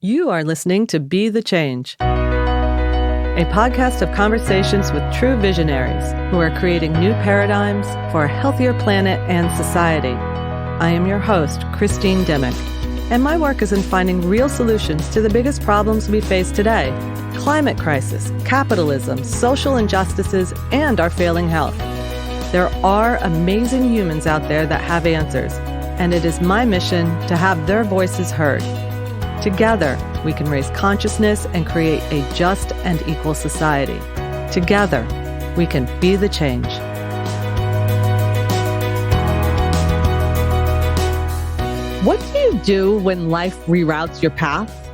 You are listening to Be the Change, a podcast of conversations with true visionaries who are creating new paradigms for a healthier planet and society. I am your host, Christine Dimick, and my work is in finding real solutions to the biggest problems we face today: climate crisis, capitalism, social injustices, and our failing health. There are amazing humans out there that have answers, and it is my mission to have their voices heard. Together, we can raise consciousness and create a just and equal society. Together, we can be the change. What do you do when life reroutes your path?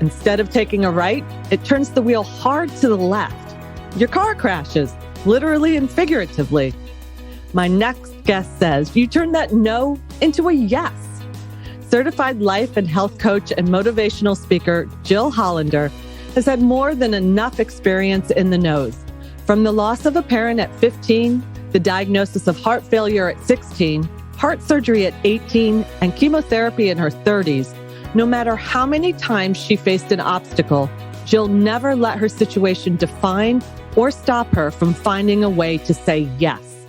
Instead of taking a right, it turns the wheel hard to the left. Your car crashes, literally and figuratively. My next guest says you turn that no into a yes. Certified life and health coach and motivational speaker Jill Hollander has had more than enough experience in the no's. From the loss of a parent at 15, the diagnosis of heart failure at 16, heart surgery at 18, and chemotherapy in her 30s, no matter how many times she faced an obstacle, Jill never let her situation define or stop her from finding a way to say yes.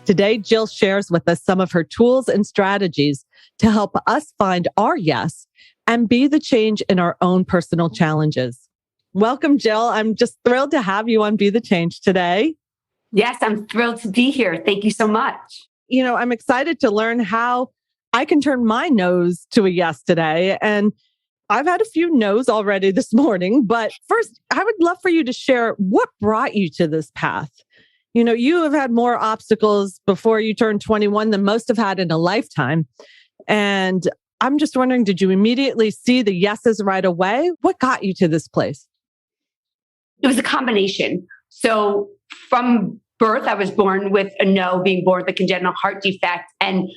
Today, Jill shares with us some of her tools and strategies to help us find our yes and be the change in our own personal challenges. Welcome, Jill. I'm just thrilled to have you on Be the Change today. Yes, I'm thrilled to be here. Thank you so much. You know, I'm excited to learn how I can turn my no's to a yes today. And I've had a few no's already this morning, but first, I would love for you to share what brought you to this path. You know, you have had more obstacles before you turned 21 than most have had in a lifetime. And I'm just wondering, did you immediately see the yeses right away? What got you to this place? It was a combination. So from birth, I was born with a no, being born with a congenital heart defect. And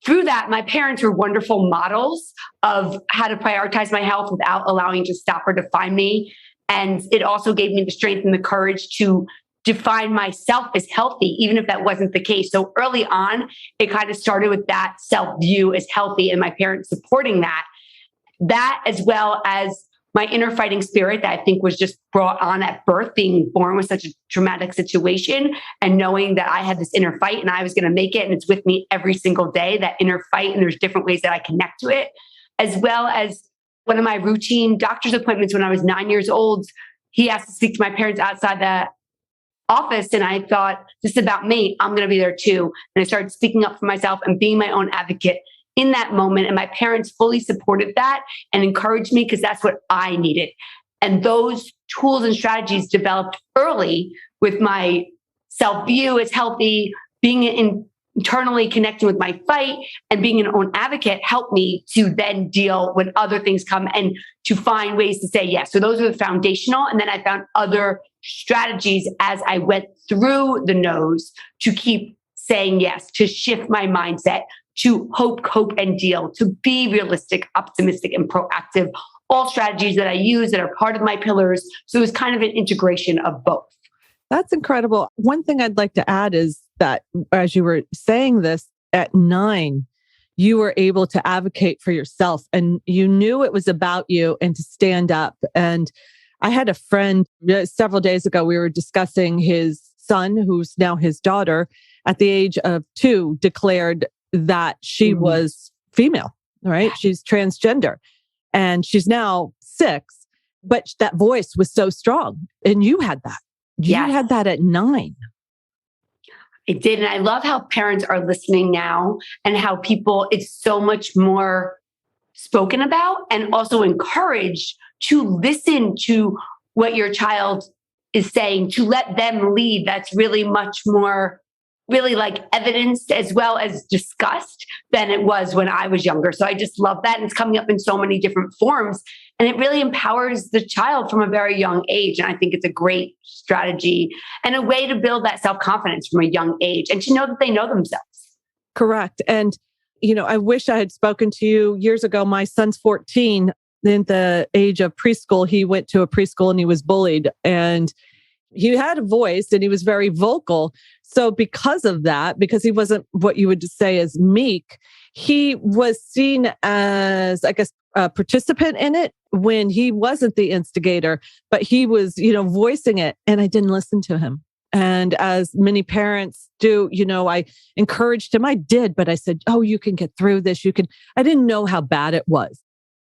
through that, my parents were wonderful models of how to prioritize my health without allowing to stop or define me. And it also gave me the strength and the courage to define myself as healthy, even if that wasn't the case. So early on, it kind of started with that self-view as healthy and my parents supporting that. That, as well as my inner fighting spirit that I think was just brought on at birth, being born with such a traumatic situation and knowing that I had this inner fight and I was going to make it and it's with me every single day, that inner fight, and there's different ways that I connect to it, as well as one of my routine doctor's appointments when I was 9 years old. He asked to speak to my parents outside the office. And I thought, this is about me. I'm going to be there too. And I started speaking up for myself and being my own advocate in that moment. And my parents fully supported that and encouraged me because that's what I needed. And those tools and strategies developed early with my self-view as healthy, being internally connecting with my fight and being an own advocate helped me to then deal when other things come and to find ways to say yes. So those are the foundational. And then I found other strategies as I went through the no's to keep saying yes, to shift my mindset, to hope, cope, and deal, to be realistic, optimistic, and proactive. All strategies that I use that are part of my pillars. So it was kind of an integration of both. That's incredible. One thing I'd like to add is that as you were saying this, at 9, you were able to advocate for yourself and you knew it was about you and to stand up. And I had a friend several days ago, we were discussing his son, who's now his daughter, at the age of 2, declared that she was female, right? She's transgender and she's now 6, but that voice was so strong. And you had that. You had that at 9. I did. And I love how parents are listening now and how it's so much more spoken about and also encouraged to listen to what your child is saying, to let them lead. That's really much more really like evidenced as well as discussed than it was when I was younger. So I just love that. And it's coming up in so many different forms. And it really empowers the child from a very young age. And I think it's a great strategy and a way to build that self-confidence from a young age and to know that they know themselves. Correct. And, you know, I wish I had spoken to you years ago. My son's 14. In the age of preschool, he went to a preschool and he was bullied. And he had a voice and he was very vocal. So because of that, because he wasn't what you would say as meek, he was seen as, I guess, a participant in it when he wasn't the instigator, but he was, voicing it, and I didn't listen to him. And as many parents do, I encouraged him. I did, but I said, "Oh, you can get through this. You can." I didn't know how bad it was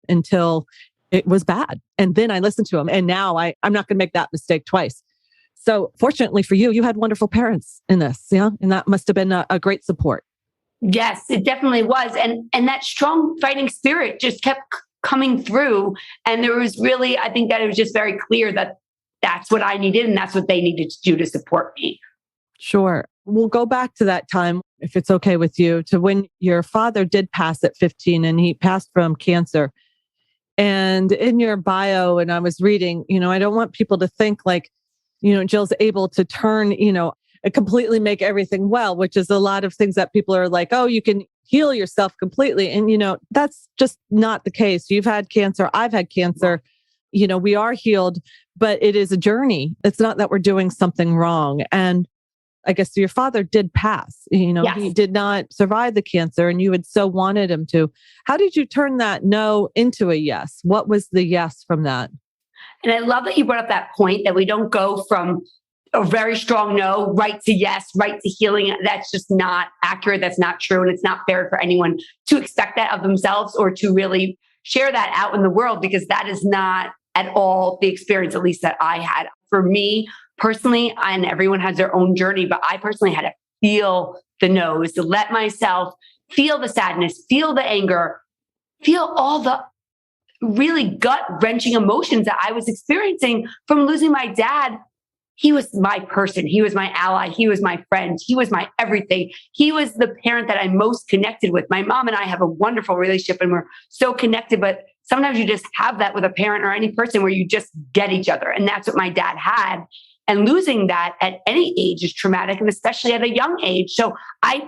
until it was bad. And then I listened to him. And now I'm not going to make that mistake twice. So fortunately for you, you had wonderful parents in this. Yeah. And that must have been a great support. Yes, it definitely was. And that strong fighting spirit just kept coming through. And there was really, I think that it was just very clear that that's what I needed and that's what they needed to do to support me. Sure. We'll go back to that time, if it's okay with you, to when your father did pass at 15 and he passed from cancer. And in your bio, and I was reading, I don't want people to think like, Jill's able to turn, completely make everything well, which is a lot of things that people are like, oh, you can heal yourself completely. And, that's just not the case. You've had cancer. I've had cancer. We are healed, but it is a journey. It's not that we're doing something wrong. And I guess your father did pass, Yes. He did not survive the cancer and you had so wanted him to. How did you turn that no into a yes? What was the yes from that? And I love that you brought up that point that we don't go from a very strong no, right to yes, right to healing. That's just not accurate. That's not true. And it's not fair for anyone to expect that of themselves or to really share that out in the world, because that is not at all the experience, at least that I had. For me personally, and everyone has their own journey, but I personally had to feel the no's, to let myself feel the sadness, feel the anger, feel all the really gut-wrenching emotions that I was experiencing from losing my dad. He was my person. He was my ally. He was my friend. He was my everything. He was the parent that I most connected with. My mom and I have a wonderful relationship and we're so connected, but sometimes you just have that with a parent or any person where you just get each other. And that's what my dad had. And losing that at any age is traumatic, and especially at a young age. So I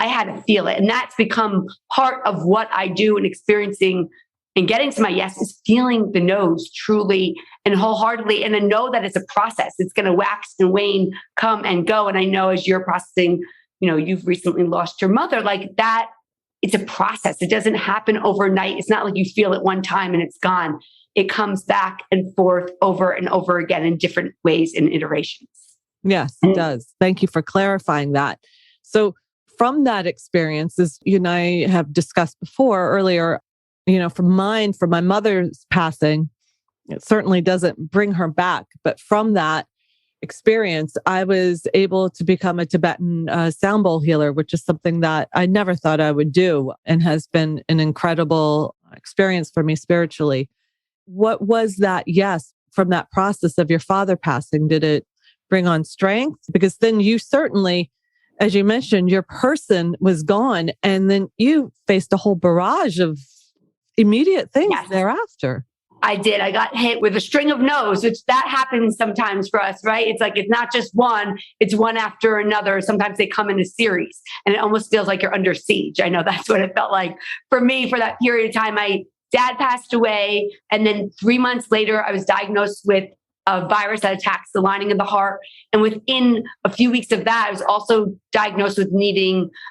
had to feel it. And that's become part of what I do in experiencing and getting to my yes, is feeling the no's truly and wholeheartedly. And I know that it's a process. It's going to wax and wane, come and go. And I know as you're processing, you've recently lost your mother, like that, it's a process. It doesn't happen overnight. It's not like you feel it one time and it's gone. It comes back and forth over and over again in different ways and iterations. Yes, it does. Thank you for clarifying that. So from that experience, as you and I have discussed before earlier, from my mother's passing, it certainly doesn't bring her back. But from that experience, I was able to become a Tibetan sound bowl healer, which is something that I never thought I would do and has been an incredible experience for me spiritually. What was that yes from that process of your father passing? Did it bring on strength? Because then you certainly, as you mentioned, your person was gone and then you faced a whole barrage of immediate things thereafter. I did. I got hit with a string of no's, which that happens sometimes for us, right? It's like, it's not just one, it's one after another. Sometimes they come in a series and it almost feels like you're under siege. I know that's what it felt like for me for that period of time. My dad passed away. And then 3 months later, I was diagnosed with a virus that attacks the lining of the heart. And within a few weeks of that, I was also diagnosed with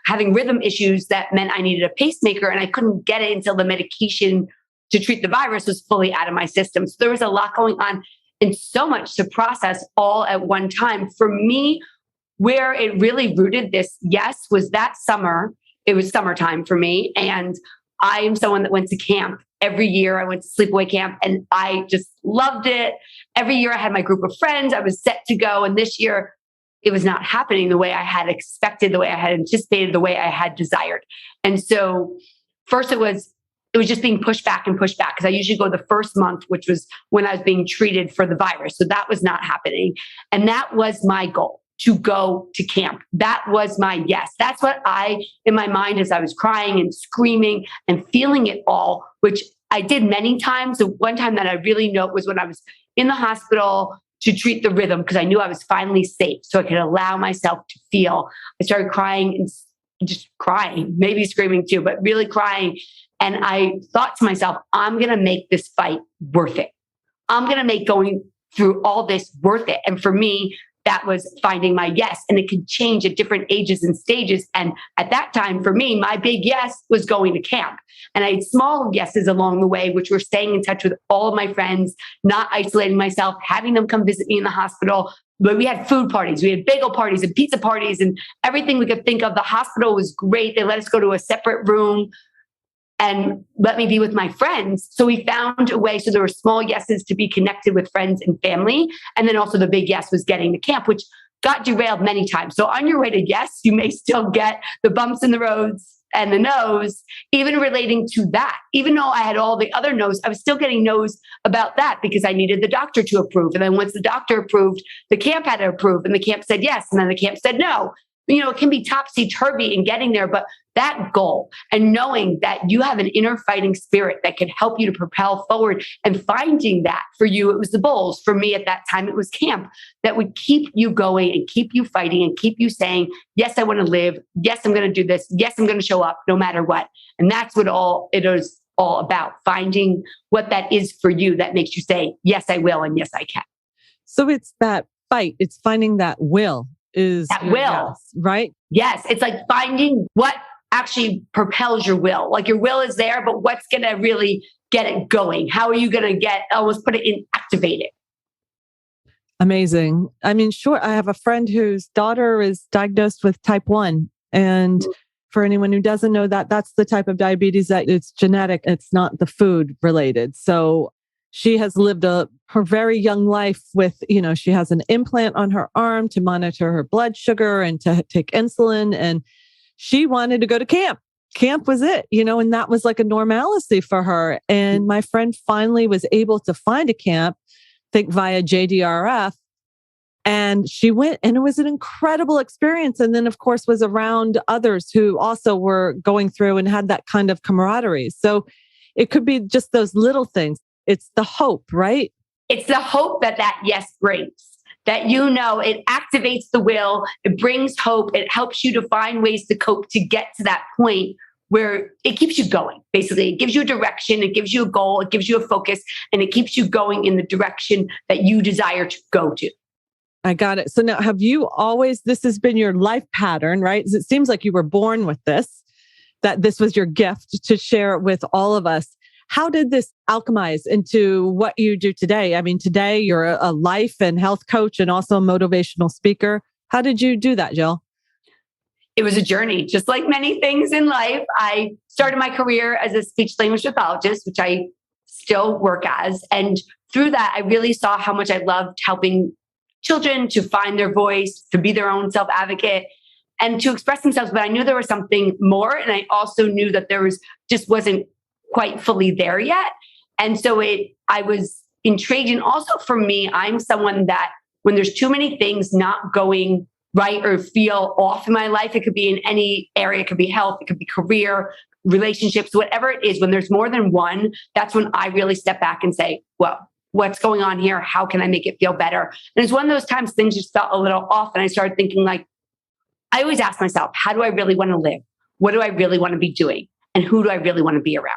having rhythm issues that meant I needed a pacemaker. And I couldn't get it until the medication to treat the virus was fully out of my system. So there was a lot going on and so much to process all at one time. For me, where it really rooted this yes was that summer. It was summertime for me. And I am someone that went to camp every year. I went to sleepaway camp and I just loved it. Every year I had my group of friends. I was set to go. And this year it was not happening the way I had expected, the way I had anticipated, the way I had desired. And so first it was just being pushed back because I usually go the first month, which was when I was being treated for the virus. So that was not happening. And that was my goal, to go to camp. That was my yes. That's what in my mind, as I was crying and screaming and feeling it all, which I did many times. The one time that I really know was when I was in the hospital to treat the rhythm, because I knew I was finally safe. So I could allow myself to feel. I started crying and just crying, maybe screaming too, but really crying. And I thought to myself, I'm going to make this fight worth it. I'm going to make going through all this worth it. And for me, that was finding my yes. And it could change at different ages and stages. And at that time, for me, my big yes was going to camp. And I had small yeses along the way, which were staying in touch with all of my friends, not isolating myself, having them come visit me in the hospital. But we had food parties, we had bagel parties and pizza parties and everything we could think of. The hospital was great. They let us go to a separate room and let me be with my friends. So we found a way. So there were small yeses to be connected with friends and family. And then also the big yes was getting to camp, which got derailed many times. So on your way to yes, you may still get the bumps in the roads and the no's, even relating to that. Even though I had all the other no's, I was still getting no's about that because I needed the doctor to approve. And then once the doctor approved, the camp had to approve, and the camp said yes. And then the camp said no. It can be topsy-turvy in getting there, but that goal and knowing that you have an inner fighting spirit that can help you to propel forward, and finding that for you, it was the bowls. For me at that time, it was camp that would keep you going and keep you fighting and keep you saying, yes, I want to live. Yes, I'm going to do this. Yes, I'm going to show up no matter what. And that's what it is all about, finding what that is for you that makes you say, yes, I will. And yes, I can. So it's that fight. It's finding that will. Is that will, yes, right? Yes. It's like finding what actually propels your will. Like your will is there, but what's going to really get it going? How are you going to activate it? Amazing. I mean, sure. I have a friend whose daughter is diagnosed with type 1. And for anyone who doesn't know that, that's the type of diabetes that it's genetic. It's not the food related. So she has lived her very young life with, she has an implant on her arm to monitor her blood sugar and to take insulin. And she wanted to go to camp. Camp was it, and that was like a normalcy for her. And my friend finally was able to find a camp, think via JDRF. And she went, and it was an incredible experience. And then, of course, was around others who also were going through and had that kind of camaraderie. So it could be just those little things. It's the hope, right? It's the hope that yes brings, that it activates the will, it brings hope, it helps you to find ways to cope to get to that point where it keeps you going. Basically, it gives you a direction, it gives you a goal, it gives you a focus, and it keeps you going in the direction that you desire to go to. I got it. So now, this has been your life pattern, right? It seems like you were born with this, that this was your gift to share it with all of us. How did this alchemize into what you do today? I mean, today you're a life and health coach and also a motivational speaker. How did you do that, Jill? It was a journey, just like many things in life. I started my career as a speech language pathologist, which I still work as. And through that, I really saw how much I loved helping children to find their voice, to be their own self-advocate, and to express themselves. But I knew there was something more. And I also knew that wasn't quite fully there yet. And so I was intrigued. And also for me, I'm someone that when there's too many things not going right or feel off in my life, it could be in any area, it could be health, it could be career, relationships, whatever it is, when there's more than one, that's when I really step back and say, well, what's going on here? How can I make it feel better? And it's one of those times things just felt a little off. And I started thinking, I always ask myself, how do I really want to live? What do I really want to be doing? And who do I really want to be around?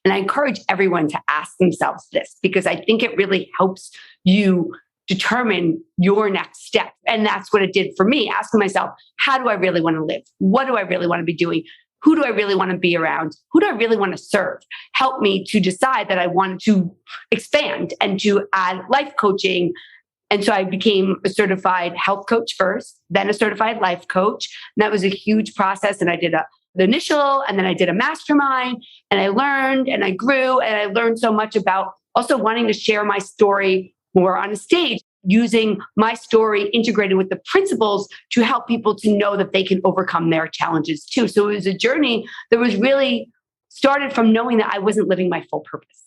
And I encourage everyone to ask themselves this, because I think it really helps you determine your next step. And that's what it did for me, asking myself, how do I really want to live? What do I really want to be doing? Who do I really want to be around? Who do I really want to serve? Help me to decide that I want to expand and to add life coaching. And so I became a certified health coach first, then a certified life coach. And that was a huge process. And I did the initial, and then I did a mastermind, and I learned and I grew, and I learned so much about also wanting to share my story more on a stage, using my story integrated with the principles to help people to know that they can overcome their challenges too. So it was a journey that was really started from knowing that I wasn't living my full purpose.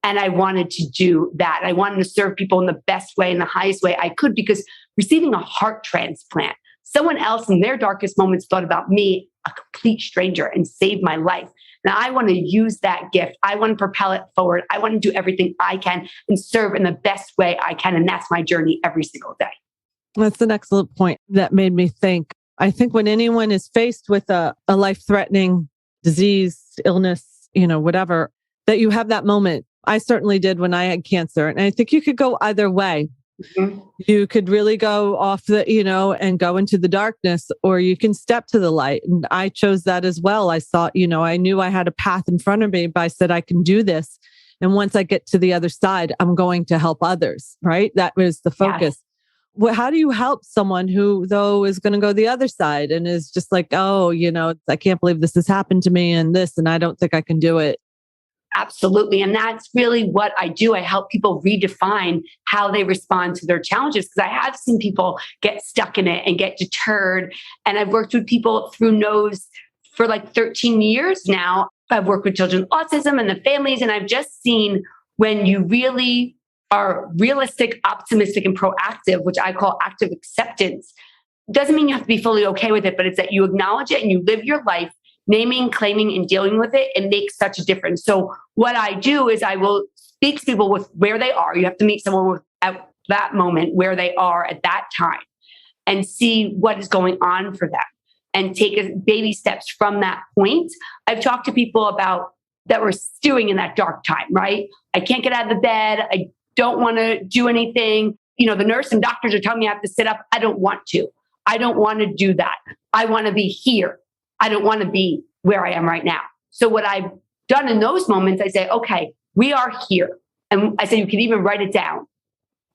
And I wanted to do that. I wanted to serve people in the best way, in the highest way I could, because receiving a heart transplant, someone else in their darkest moments thought about me, a complete stranger, and saved my life. And I want to use that gift. I want to propel it forward. I want to do everything I can and serve in the best way I can. And that's my journey every single day. That's an excellent point that made me think. I think when anyone is faced with a life-threatening disease, illness, whatever, that you have that moment. I certainly did when I had cancer. And I think you could go either way. Mhm. You could really go off and go into the darkness, or you can step to the light. And I chose that as well. I thought, I knew I had a path in front of me, but I said, I can do this. And once I get to the other side, I'm going to help others, right? That was the Yes. focus. Well, how do you help someone who, though, is going to go the other side and is just like, oh, I can't believe this has happened to me and this, and I don't think I can do it. Absolutely. And that's really what I do. I help people redefine how they respond to their challenges, because I have seen people get stuck in it and get deterred. And I've worked with people through no's for like 13 years now. I've worked with children with autism and the families. And I've just seen when you really are realistic, optimistic, and proactive, which I call active acceptance, doesn't mean you have to be fully okay with it, but it's that you acknowledge it and you live your life naming, claiming, and dealing with it. It makes such a difference. So what I do is I will speak to people with where they are. You have to meet someone at that moment where they are at that time and see what is going on for them and take baby steps from that point. I've talked to people about that were stewing in that dark time, right? I can't get out of the bed. I don't want to do anything. The nurse and doctors are telling me I have to sit up. I don't want to. I don't want to do that. I want to be here. I don't want to be where I am right now. So what I've done in those moments, I say, okay, we are here. And I say, you can even write it down.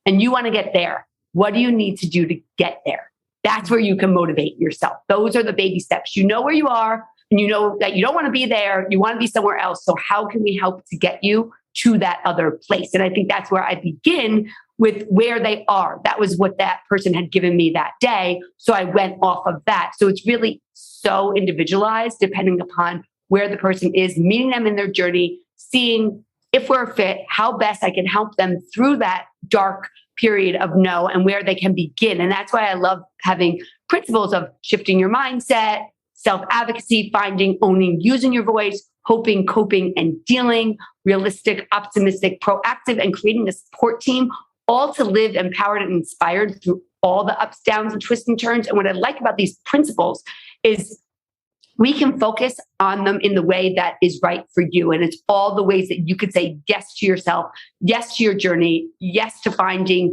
And you want to get there. What do you need to do to get there? That's where you can motivate yourself. Those are the baby steps. You know where you are, and you know that you don't want to be there. You want to be somewhere else. So how can we help to get you to that other place? And I think that's where I begin with where they are. That was what that person had given me that day. So I went off of that. So it's really so individualized depending upon where the person is, meeting them in their journey, seeing if we're a fit, how best I can help them through that dark period of no and where they can begin. And that's why I love having principles of shifting your mindset, self-advocacy, finding, owning, using your voice, hoping, coping, and dealing, realistic, optimistic, proactive, and creating a support team, all to live empowered and inspired through all the ups, downs, and twists and turns. And what I like about these principles is we can focus on them in the way that is right for you. And it's all the ways that you could say yes to yourself, yes to your journey, yes to finding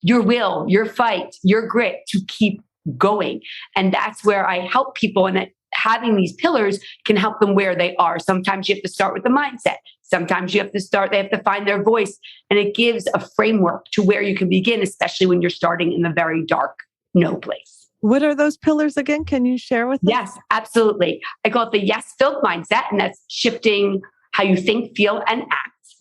your will, your fight, your grit to keep going. And that's where I help people. And that having these pillars can help them where they are. Sometimes you have to start with the mindset. Sometimes they have to find their voice. And it gives a framework to where you can begin, especially when you're starting in the very dark no place. What are those pillars again? Can you share with us? Yes, absolutely. I call it the yes-filled mindset, and that's shifting how you think, feel, and act.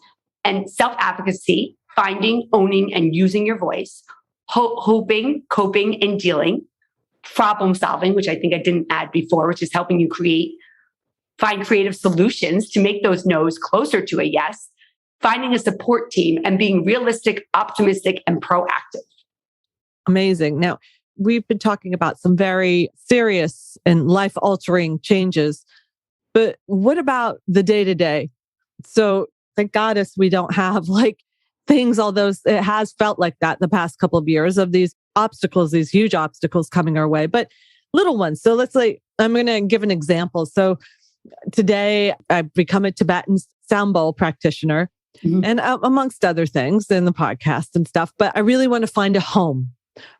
And self-advocacy, finding, owning, and using your voice. Hoping, coping, and dealing. Problem solving, which I think I didn't add before, which is helping you find creative solutions to make those no's closer to a yes. Finding a support team and being realistic, optimistic, and proactive. Amazing. Now, we've been talking about some very serious and life-altering changes, but what about the day-to-day? So thank goddess we don't have things, although it has felt like that the past couple of years of these obstacles, these huge obstacles coming our way, but little ones. So let's say, I'm going to give an example. So today I've become a Tibetan sound bowl practitioner, and amongst other things in the podcast and stuff, but I really want to find a home,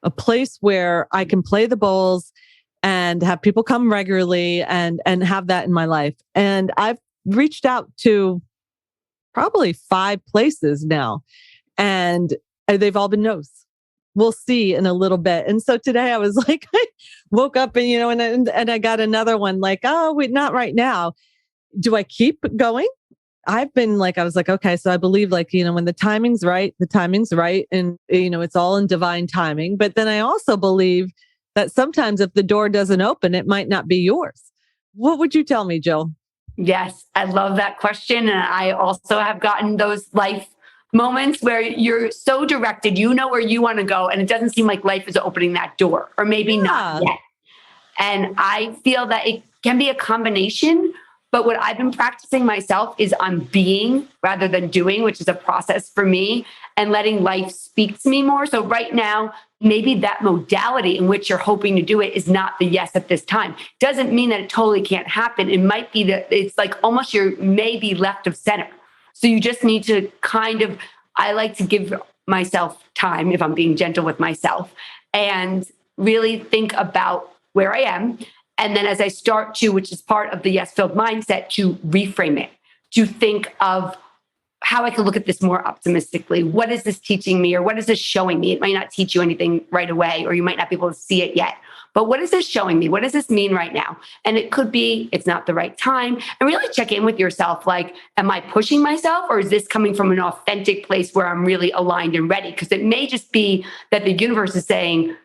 a place where I can play the bowls and have people come regularly and have that in my life. And I've reached out to probably 5 places now, and they've all been no's. We'll see in a little bit. And so today I was like, I woke up and, and I got another one oh, wait, not right now. Do I keep going? I've been I was like, okay, so I believe when the timing's right, the timing's right. And, it's all in divine timing. But then I also believe that sometimes if the door doesn't open, it might not be yours. What would you tell me, Jill? Yes, I love that question. And I also have gotten those life moments where you're so directed, you know where you want to go, and it doesn't seem like life is opening that door, or maybe not yet. And I feel that it can be a combination. But what I've been practicing myself is on being rather than doing, which is a process for me, and letting life speak to me more. So right now, maybe that modality in which you're hoping to do it is not the yes at this time. Doesn't mean that it totally can't happen. It might be that it's almost you're maybe left of center. So you just need to I like to give myself time, if I'm being gentle with myself, and really think about where I am. And then as I start to, which is part of the yes filled mindset, to reframe it, to think of how I can look at this more optimistically. What is this teaching me, or what is this showing me? It might not teach you anything right away, or you might not be able to see it yet. But what is this showing me? What does this mean right now? And it could be it's not the right time. And really check in with yourself. Like, am I pushing myself, or is this coming from an authentic place where I'm really aligned and ready? Because it may just be that the universe is saying,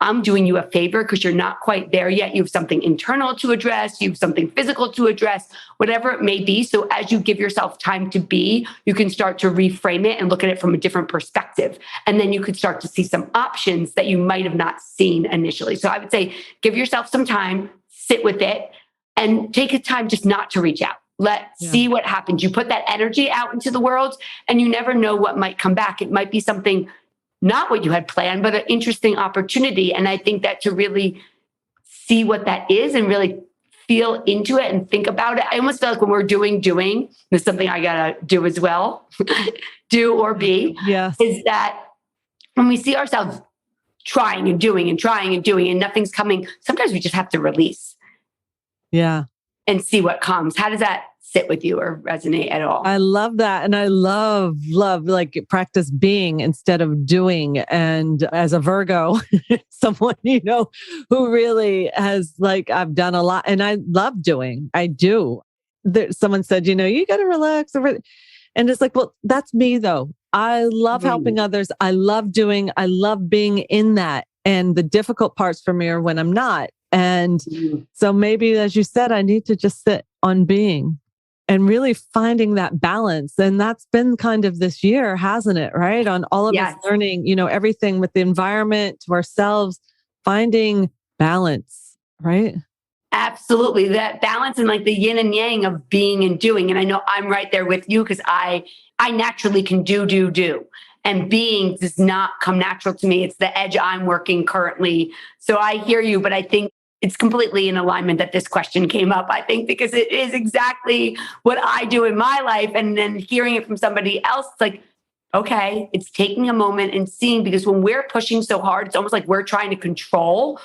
I'm doing you a favor because you're not quite there yet. You have something internal to address. You have something physical to address, whatever it may be. So as you give yourself time to be, you can start to reframe it and look at it from a different perspective. And then you could start to see some options that you might have not seen initially. So I would say, give yourself some time, sit with it, and take a time just not to reach out. See what happens. You put that energy out into the world, and you never know what might come back. It might be something not what you had planned, but an interesting opportunity. And I think that to really see what that is and really feel into it and think about it. I almost feel like when we're doing, there's something I got to do as well, do or be, is that when we see ourselves trying and doing and nothing's coming, sometimes we just have to release. Yeah. And see what comes. How does that sit with you or resonate at all? I love that. And I love like practice being instead of doing. And as a Virgo, someone, who really has I've done a lot and I love doing. I do. Someone said, you got to relax. And it's like, well, that's me though. I love helping others. I love doing. I love being in that. And the difficult parts for me are when I'm not. And so maybe, as you said, I need to just sit on being and really finding that balance. And that's been kind of this year, hasn't it? Right. On all of us learning, everything with the environment to ourselves, finding balance, right? Absolutely. That balance and like the yin and yang of being and doing. And I know I'm right there with you because I naturally can do. And being does not come natural to me. It's the edge I'm working currently. So I hear you, but I think it's completely in alignment that this question came up, I think, because it is exactly what I do in my life. And then hearing it from somebody else, it's like, okay, it's taking a moment and seeing, because when we're pushing so hard, it's almost like we're trying to control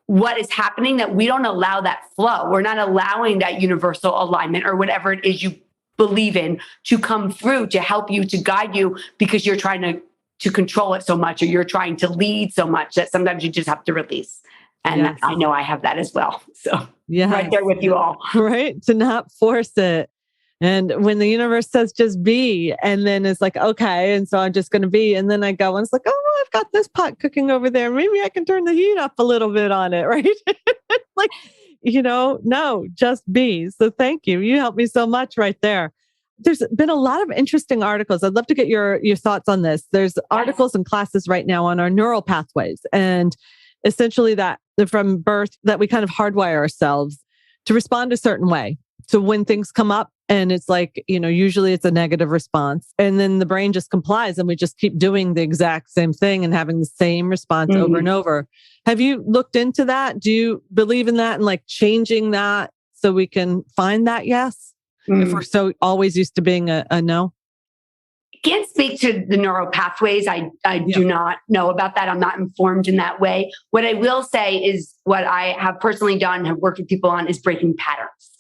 what is happening, that we don't allow that flow. We're not allowing that universal alignment or whatever it is you believe in to come through to help you, to guide you, because you're trying to control it so much, or you're trying to lead so much that sometimes you just have to release. And I know I have that as well. So right there with you all. Right. To not force it. And when the universe says just be, and then it's like, okay. And so I'm just going to be. And then I go, and it's like, oh, I've got this pot cooking over there. Maybe I can turn the heat up a little bit on it. Right. Like, no, just be. So thank you. You helped me so much right there. There's been a lot of interesting articles. I'd love to get your thoughts on this. There's articles and classes right now on our neural pathways, and essentially that from birth that we kind of hardwire ourselves to respond a certain way. So when things come up and it's like, usually it's a negative response, and then the brain just complies and we just keep doing the exact same thing and having the same response over and over. Have you looked into that? Do you believe in that and like changing that so we can find that yes? If we're so always used to being a no? Can't speak to the neural pathways. I do not know about that. I'm not informed in that way. What I will say is what I have personally done, have worked with people on, is breaking patterns.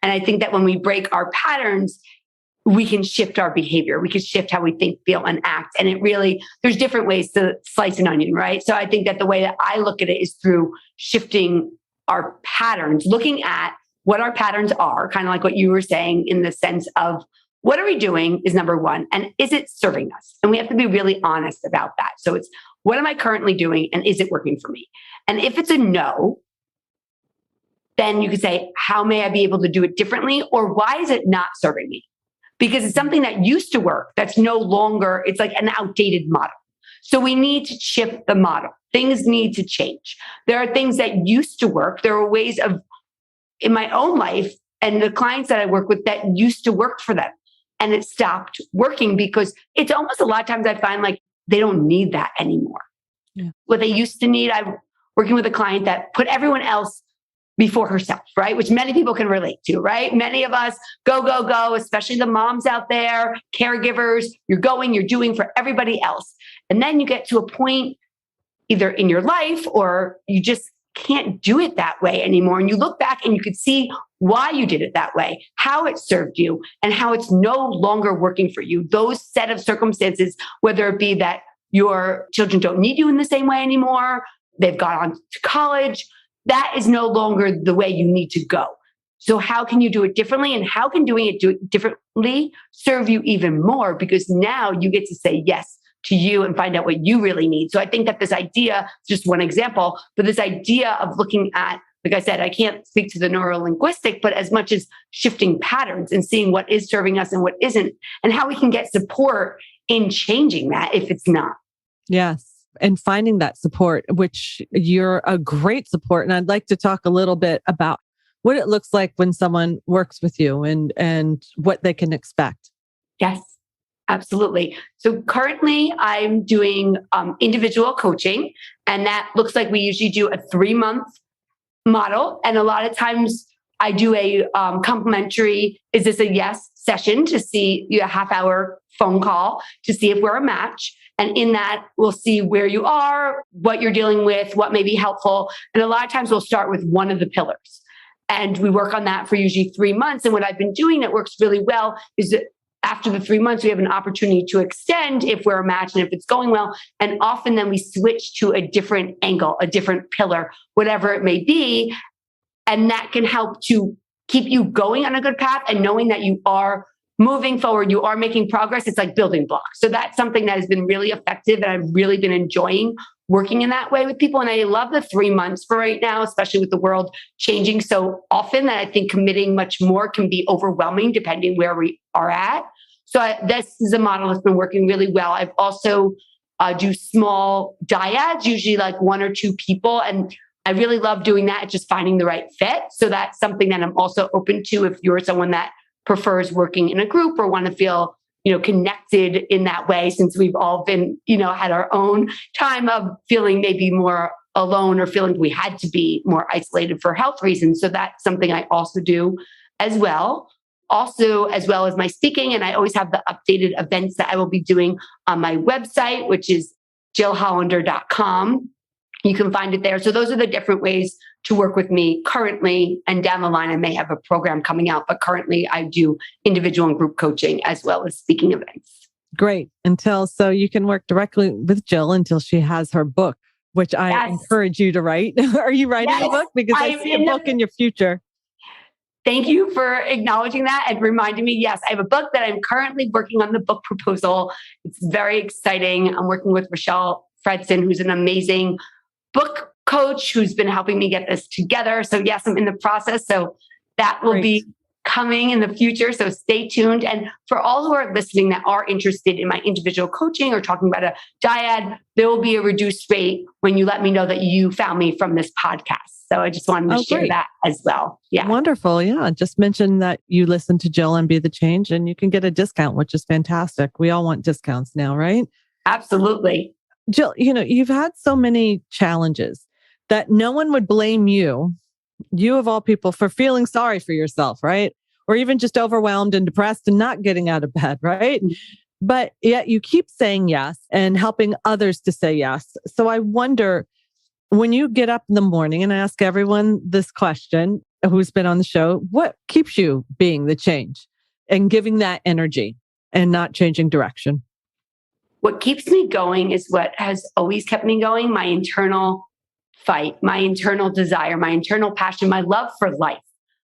And I think that when we break our patterns, we can shift our behavior. We can shift how we think, feel, and act. And it really, there's different ways to slice an onion, right? So I think that the way that I look at it is through shifting our patterns, looking at what our patterns are, kind of like what you were saying, in the sense of what are we doing is number one, and is it serving us? And we have to be really honest about that. So it's, what am I currently doing, and is it working for me? And if it's a no, then you could say, how may I be able to do it differently? Or why is it not serving me? Because it's something that used to work that's no longer, it's like an outdated model. So we need to shift the model. Things need to change. There are things that used to work. There are ways of, in my own life and the clients that I work with, that used to work for them. And it stopped working because it's almost, a lot of times I find like they don't need that anymore. Yeah. What they used to need, I'm working with a client that put everyone else before herself, right? Which many people can relate to, right? Many of us go, go, go, especially the moms out there, caregivers, you're going, you're doing for everybody else. And then you get to a point either in your life or you just can't do it that way anymore. And you look back and you could see why you did it that way, how it served you, and how it's no longer working for you. Those set of circumstances, whether it be that your children don't need you in the same way anymore, they've gone on to college, that is no longer the way you need to go. So how can you do it differently? And how can do it differently serve you even more? Because now you get to say yes to you and find out what you really need. So I think that this idea, just one example, but this idea of looking at, like I said, I can't speak to the neurolinguistic, but as much as shifting patterns and seeing what is serving us and what isn't, and how we can get support in changing that if it's not. Yes. And finding that support, which you're a great support. And I'd like to talk a little bit about what it looks like when someone works with you and what they can expect. Yes, absolutely. So currently I'm doing individual coaching, and that looks like we usually do a 3-month model. And a lot of times I do a complimentary, is this a yes session to see a half-hour phone call to see if we're a match. And in that, we'll see where you are, what you're dealing with, what may be helpful. And a lot of times we'll start with one of the pillars. And we work on that for usually 3 months. And what I've been doing that works really well is that after the 3 months, we have an opportunity to extend if we're a match and if it's going well. And often then we switch to a different angle, a different pillar, whatever it may be. And that can help to keep you going on a good path and knowing that you are moving forward, you are making progress. It's like building blocks. So that's something that has been really effective. And I've really been enjoying working in that way with people. And I love the 3 months for right now, especially with the world changing so often that I think committing much more can be overwhelming depending where we are at. So this is a model that's been working really well. I've also do small dyads, usually like 1 or 2 people. And I really love doing that, just finding the right fit. So that's something that I'm also open to if you're someone that prefers working in a group or want to feel, connected in that way, since we've all been, had our own time of feeling maybe more alone or feeling we had to be more isolated for health reasons. So that's something I also do as well. Also, as well as my speaking. And I always have the updated events that I will be doing on my website, which is jillhollander.com. You can find it there. So those are the different ways to work with me currently. And down the line, I may have a program coming out, but currently I do individual and group coaching as well as speaking events. Great. So you can work directly with Jill until she has her book, which I encourage you to write. Are you writing a book? Because I see a book in your future. Thank you for acknowledging that and reminding me. Yes, I have a book that I'm currently working on the book proposal. It's very exciting. I'm working with Rochelle Fredson, who's an amazing book coach who's been helping me get this together. So yes, I'm in the process. So that will be coming in the future. So stay tuned. And for all who are listening that are interested in my individual coaching or talking about a dyad, there will be a reduced rate when you let me know that you found me from this podcast. So I just wanted to share that as well. Yeah. Wonderful. Yeah. Just mention that you listen to Jill and Be the Change and you can get a discount, which is fantastic. We all want discounts now, right? Absolutely. Jill, you've had so many challenges that no one would blame you of all people, for feeling sorry for yourself, right? Or even just overwhelmed and depressed and not getting out of bed, right? Mm-hmm. But yet you keep saying yes and helping others to say yes. So I wonder, when you get up in the morning, and I ask everyone this question who's been on the show, what keeps you being the change and giving that energy and not changing direction? What keeps me going is what has always kept me going, my internal fight, my internal desire, my internal passion, my love for life.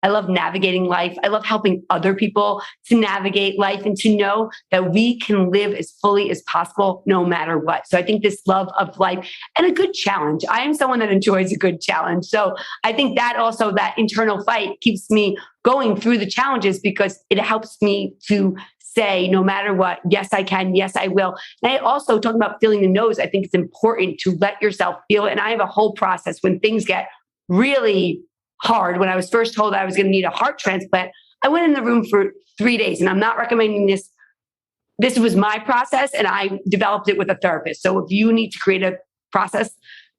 I love navigating life. I love helping other people to navigate life and to know that we can live as fully as possible no matter what. So I think this love of life and a good challenge. I am someone that enjoys a good challenge. So I think that also, that internal fight keeps me going through the challenges because it helps me to say, no matter what, yes, I can. Yes, I will. And I also, talking about feeling the no's, I think it's important to let yourself feel it. And I have a whole process when things get really hard. When I was first told I was going to need a heart transplant, I went in the room for 3 days, and I'm not recommending this. This was my process, and I developed it with a therapist. So if you need to create a process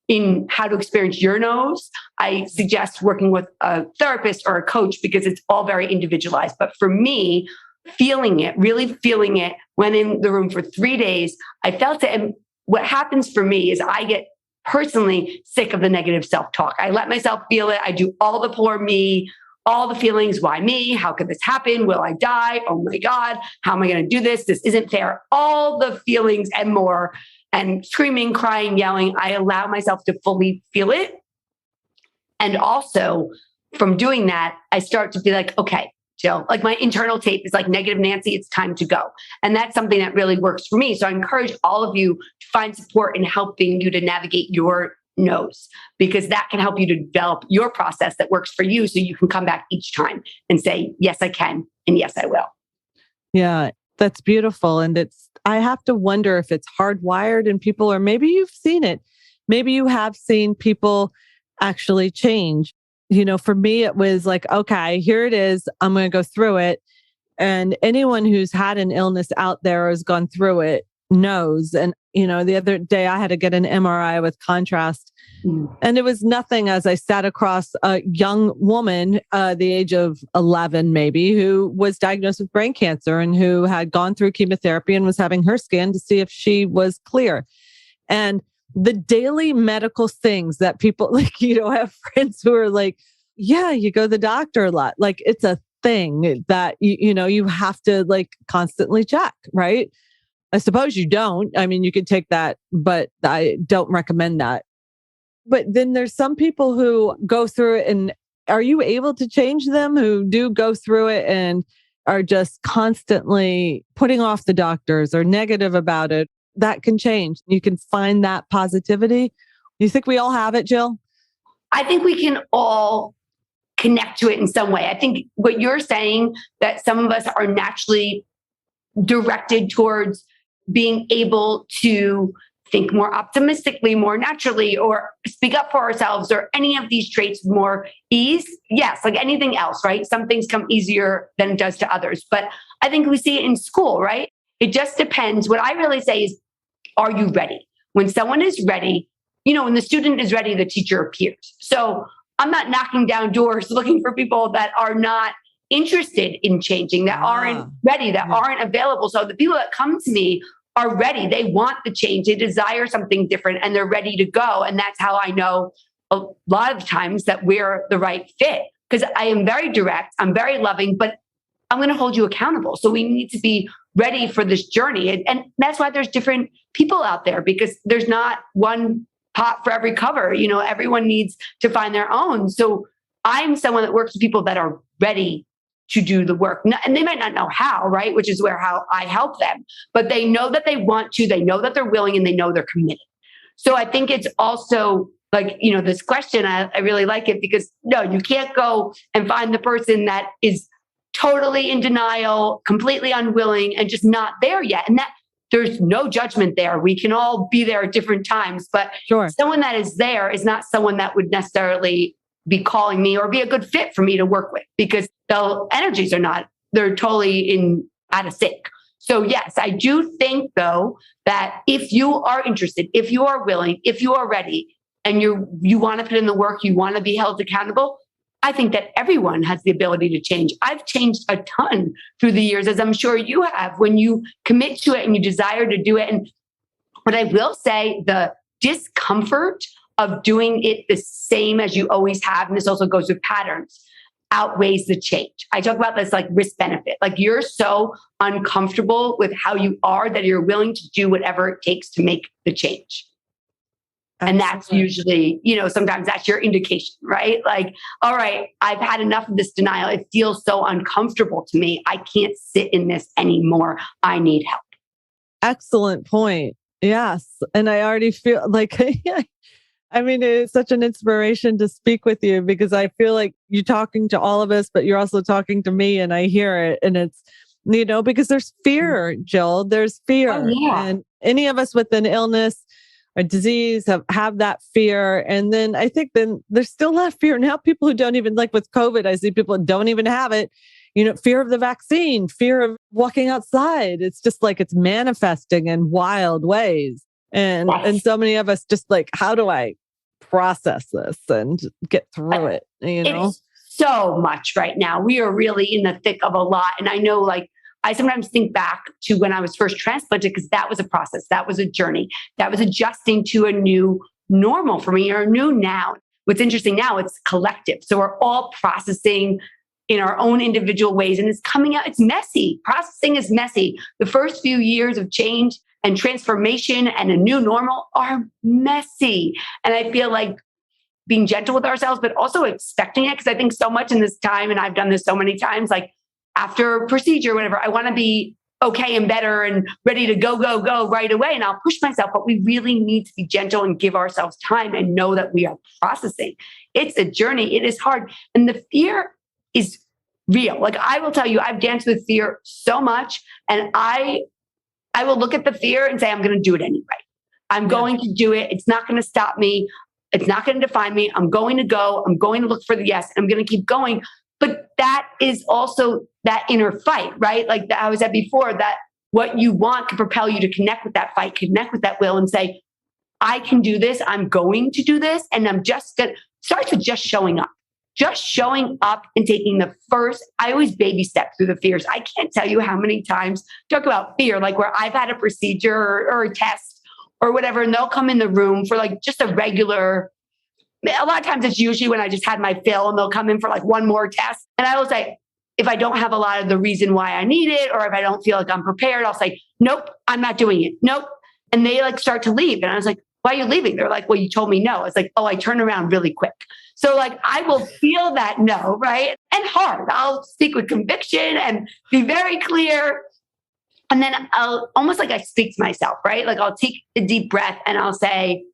in how to experience your no's, I suggest working with a therapist or a coach because it's all very individualized. But for me, feeling it, really feeling it, went in the room for 3 days. I felt it. And what happens for me is I get personally sick of the negative self-talk. I let myself feel it. I do all the poor me, all the feelings. Why me? How could this happen? Will I die? Oh my God. How am I going to do this? This isn't fair. All the feelings and more, and screaming, crying, yelling. I allow myself to fully feel it. And also from doing that, I start to be like, okay, Jill, like my internal tape is like negative Nancy, it's time to go. And that's something that really works for me. So I encourage all of you to find support in helping you to navigate your no's, because that can help you to develop your process that works for you. So you can come back each time and say, yes, I can. And yes, I will. Yeah, that's beautiful. And I have to wonder if it's hardwired in people, or maybe you've seen it. Maybe you have seen people actually change. For me, it was like, okay, here it is. I'm going to go through it. And anyone who's had an illness out there or has gone through it knows. And, the other day I had to get an MRI with contrast. And it was nothing as I sat across a young woman, the age of 11, maybe, who was diagnosed with brain cancer and who had gone through chemotherapy and was having her scan to see if she was clear. And the daily medical things that people have friends who are like, yeah, you go to the doctor a lot. Like it's a thing that, you have to like constantly check, right? I suppose you don't. I mean, you could take that, but I don't recommend that. But then there's some people who go through it, and are you able to change them who do go through it and are just constantly putting off the doctors or negative about it? That can change. You can find that positivity. You think we all have it, Jill? I think we can all connect to it in some way. I think what you're saying, that some of us are naturally directed towards being able to think more optimistically, more naturally, or speak up for ourselves, or any of these traits with more ease. Yes, like anything else, right? Some things come easier than it does to others. But I think we see it in school, right? It just depends. What I really say is, are you ready? When someone is ready, when the student is ready, the teacher appears. So I'm not knocking down doors looking for people that are not interested in changing, that aren't ready, that aren't available. So the people that come to me are ready. They want the change. They desire something different, and they're ready to go. And that's how I know a lot of times that we're the right fit, because I am very direct. I'm very loving, but I'm going to hold you accountable. So we need to be ready for this journey. And that's why there's different people out there, because there's not one pot for every cover. Everyone needs to find their own. So I'm someone that works with people that are ready to do the work. And they might not know how, right? Which is how I help them. But they know that they want to, they know that they're willing, and they know they're committed. So I think it's also like, this question, I really like it, because no, you can't go and find the person that is totally in denial, completely unwilling, and just not there yet. And that there's no judgment there. We can all be there at different times, but sure, someone that is there is not someone that would necessarily be calling me or be a good fit for me to work with, because the energies they're totally out of sync. So yes, I do think though, that if you are interested, if you are willing, if you are ready, and you want to put in the work, you want to be held accountable, I think that everyone has the ability to change. I've changed a ton through the years, as I'm sure you have, when you commit to it and you desire to do it. And what I will say, the discomfort of doing it the same as you always have, and this also goes with patterns, outweighs the change. I talk about this like risk benefit. Like you're so uncomfortable with how you are that you're willing to do whatever it takes to make the change. And that's usually, sometimes that's your indication, right? Like, all right, I've had enough of this denial. It feels so uncomfortable to me. I can't sit in this anymore. I need help. Excellent point. Yes. And I already feel like, I mean, it's such an inspiration to speak with you, because I feel like you're talking to all of us, but you're also talking to me, and I hear it. And it's, because there's fear, Jill, there's fear. Oh, yeah. And any of us with an illness or disease have that fear. And then I think then there's still that fear. Now people who don't even, like with COVID, I see people who don't even have it, fear of the vaccine, fear of walking outside. It's just like it's manifesting in wild ways. And so many of us just like, how do I process this and get through it, It's so much right now. We are really in the thick of a lot. And I know, like, I sometimes think back to when I was first transplanted, because that was a process. That was a journey. That was adjusting to a new normal for me, or a new now. What's interesting now, it's collective. So we're all processing in our own individual ways, and it's coming out. It's messy. Processing is messy. The first few years of change and transformation and a new normal are messy. And I feel like being gentle with ourselves, but also expecting it. Because I think so much in this time, and I've done this so many times, like after a procedure, whatever, I want to be okay and better and ready to go right away. And I'll push myself, but we really need to be gentle and give ourselves time and know that we are processing. It's a journey. It is hard. And the fear is real. Like, I will tell you, I've danced with fear so much, and I will look at the fear and say, I'm going to do it anyway. I'm going to do it. It's not going to stop me. It's not going to define me. I'm going to go. I'm going to look for the yes. I'm going to keep going. But that is also that inner fight, right? Like I was said before, that what you want can propel you to connect with that fight, connect with that will, and say, I can do this. I'm going to do this. And I'm just going to start with just showing up. Just showing up and taking the first, I always baby step through the fears. I can't tell you how many times, talk about fear, like where I've had a procedure or a test or whatever, and they'll come in the room for like just a regular, a lot of times it's usually when I just had my fill, and they'll come in for like one more test. And I will say, if I don't have a lot of the reason why I need it, or if I don't feel like I'm prepared, I'll say, nope, I'm not doing it. Nope. And they like start to leave. And I was like, why are you leaving? They're like, well, you told me no. I was like, oh, I turn around really quick. So like, I will feel that no, right? And hard. I'll speak with conviction and be very clear. And then I'll almost like I speak to myself, right? Like I'll take a deep breath and I'll say,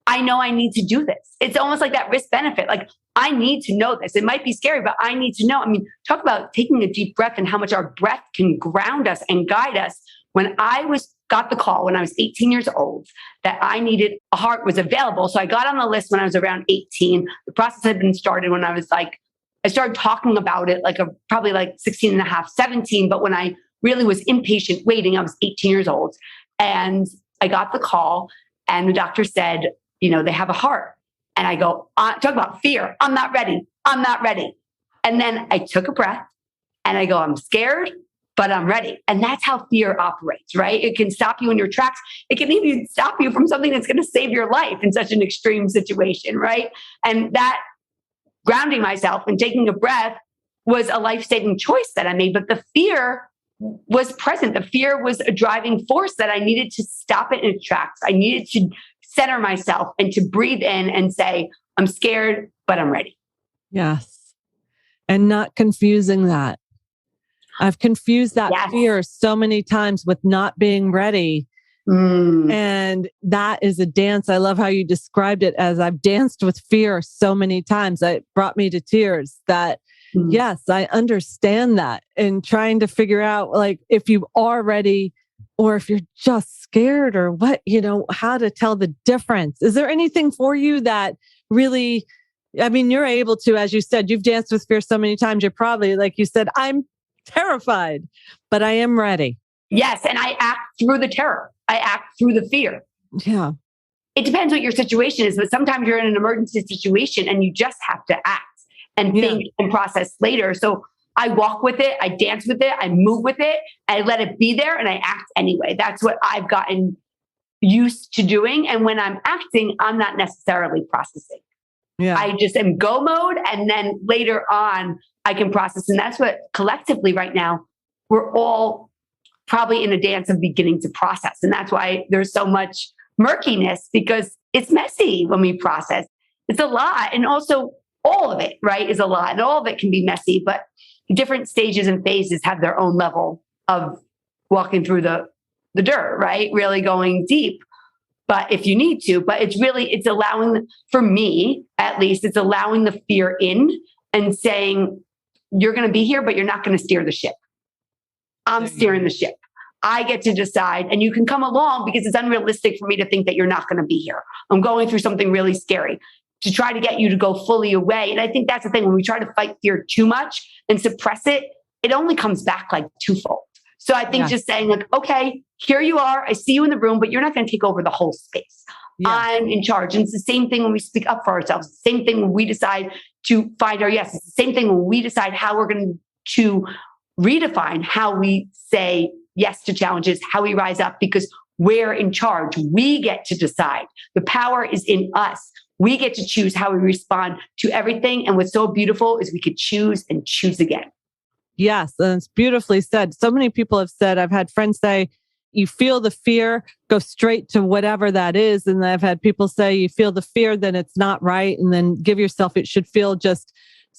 I know I need to do this. It's almost like that risk benefit. Like, I need to know this. It might be scary, but I need to know. I mean, talk about taking a deep breath and how much our breath can ground us and guide us. When I got the call when I was 18 years old that I needed a heart was available. So I got on the list when I was around 18. The process had been started when I was like, I started talking about it probably like 16 and a half, 17. But when I really was impatient waiting, I was 18 years old. And I got the call, and the doctor said, they have a heart. And I go, talk about fear. I'm not ready. I'm not ready. And then I took a breath and I go, I'm scared, but I'm ready. And that's how fear operates, right? It can stop you in your tracks. It can even stop you from something that's going to save your life in such an extreme situation, right? And that grounding myself and taking a breath was a life-saving choice that I made. But the fear was present. The fear was a driving force that I needed to stop it in its tracks. I needed to center myself and to breathe in and say, I'm scared, but I'm ready. Yes. And not confusing that. I've confused that fear so many times with not being ready. And that is a dance. I love how you described it as I've danced with fear so many times. It brought me to tears that, yes, I understand that. And trying to figure out like if you are ready or if you're just scared or what, how to tell the difference. Is there anything for you that really, I mean, you're able to, as you said, you've danced with fear so many times. You're probably, like you said, I'm terrified, but I am ready. Yes. And I act through the terror. I act through the fear. Yeah. It depends what your situation is, but sometimes you're in an emergency situation and you just have to act and think and process later. So I walk with it, I dance with it, I move with it, I let it be there, and I act anyway. That's what I've gotten used to doing. And when I'm acting, I'm not necessarily processing. Yeah. I just am go mode, and then later on, I can process. And that's what collectively right now, we're all probably in a dance of beginning to process. And that's why there's so much murkiness, because it's messy when we process. It's a lot. And also all of it, right, is a lot. And all of it can be messy, but different stages and phases have their own level of walking through the dirt, right? Really going deep. But if you need to, but it's allowing, for me, at least, it's allowing the fear in and saying, you're going to be here, but you're not going to steer the ship. I'm steering the ship. I get to decide, and you can come along because it's unrealistic for me to think that you're not going to be here. I'm going through something really scary to try to get you to go fully away. And I think that's the thing. When we try to fight fear too much and suppress it, it only comes back like twofold. So I think just saying like, okay, here you are. I see you in the room, but you're not going to take over the whole space. Yeah. I'm in charge. And it's the same thing when we speak up for ourselves. It's the same thing when we decide to find our yes. It's the same thing when we decide how we're going to redefine how we say yes to challenges, how we rise up, because we're in charge. We get to decide. The power is in us. We get to choose how we respond to everything. And what's so beautiful is we could choose and choose again. Yes, and it's beautifully said. So many people have said, I've had friends say, you feel the fear, go straight to whatever that is. And I've had people say, you feel the fear, then it's not right. And then give yourself, it should feel just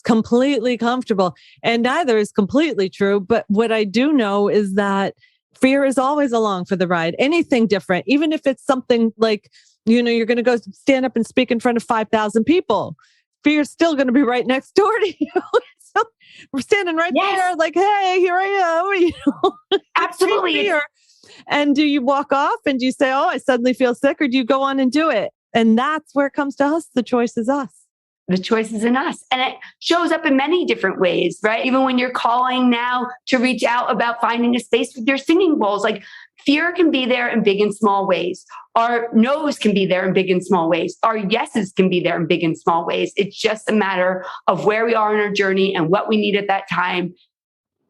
completely comfortable. And neither is completely true. But what I do know is that fear is always along for the ride. Anything different, even if it's something like, you're going to go stand up and speak in front of 5,000 people. Fear's still going to be right next door to you. So we're standing right there like, hey, here I am. Absolutely. Fear. And do you walk off and do you say, oh, I suddenly feel sick, or do you go on and do it? And that's where it comes to us. The choice is us. The choice is in us. And it shows up in many different ways, right? Even when you're calling now to reach out about finding a space with your singing bowls, like fear can be there in big and small ways. Our no's can be there in big and small ways. Our yeses can be there in big and small ways. It's just a matter of where we are in our journey and what we need at that time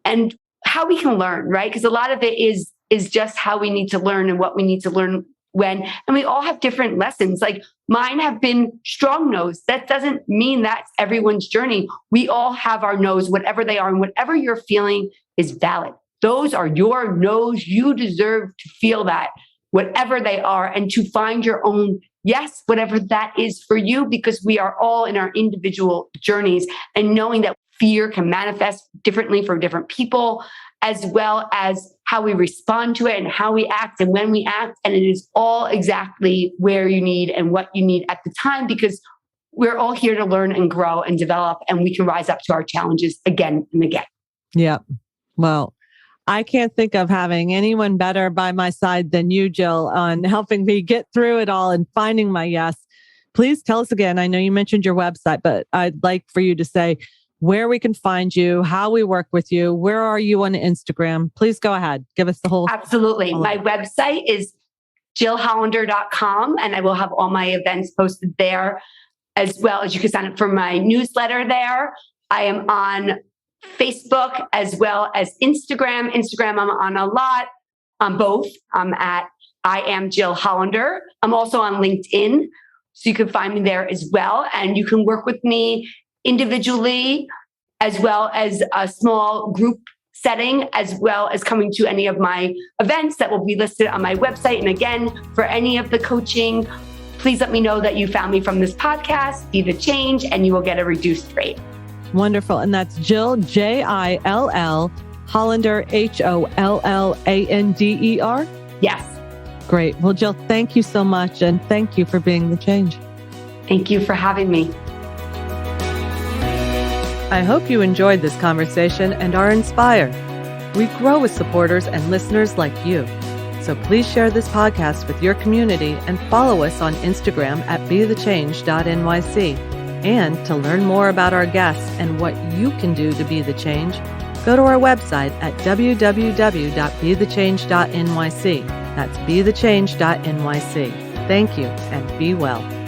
and how we can learn, right? Because a lot of it is just how we need to learn and what we need to learn when. And we all have different lessons. Like mine have been strong no's. That doesn't mean that's everyone's journey. We all have our no's, whatever they are, and whatever you're feeling is valid. Those are your no's. You deserve to feel that, whatever they are, and to find your own yes, whatever that is for you, because we are all in our individual journeys, and knowing that fear can manifest differently for different people, as well as how we respond to it and how we act and when we act. And it is all exactly where you need and what you need at the time, because we're all here to learn and grow and develop, and we can rise up to our challenges again and again. Yeah. Well, I can't think of having anyone better by my side than you, Jill, on helping me get through it all and finding my yes. Please tell us again. I know you mentioned your website, but I'd like for you to say where we can find you, how we work with you. Where are you on Instagram? Please go ahead. Give us the whole. Absolutely. My website is jillhollander.com, and I will have all my events posted there, as well as you can sign up for my newsletter there. I am on Facebook as well as Instagram. Instagram, I'm on a lot, on both. I'm at I am Jill Hollander. I'm also on LinkedIn, so you can find me there as well. And you can work with me individually, as well as a small group setting, as well as coming to any of my events that will be listed on my website. And again, for any of the coaching, please let me know that you found me from this podcast, Be the Change, and you will get a reduced rate. Wonderful. And that's Jill, Jill, Hollander, Hollander. Yes. Great. Well, Jill, thank you so much. And thank you for being the change. Thank you for having me. I hope you enjoyed this conversation and are inspired. We grow with supporters and listeners like you. So please share this podcast with your community and follow us on Instagram at bethechange.nyc. And to learn more about our guests and what you can do to be the change, go to our website at www.bethechange.nyc. That's bethechange.nyc. Thank you and be well.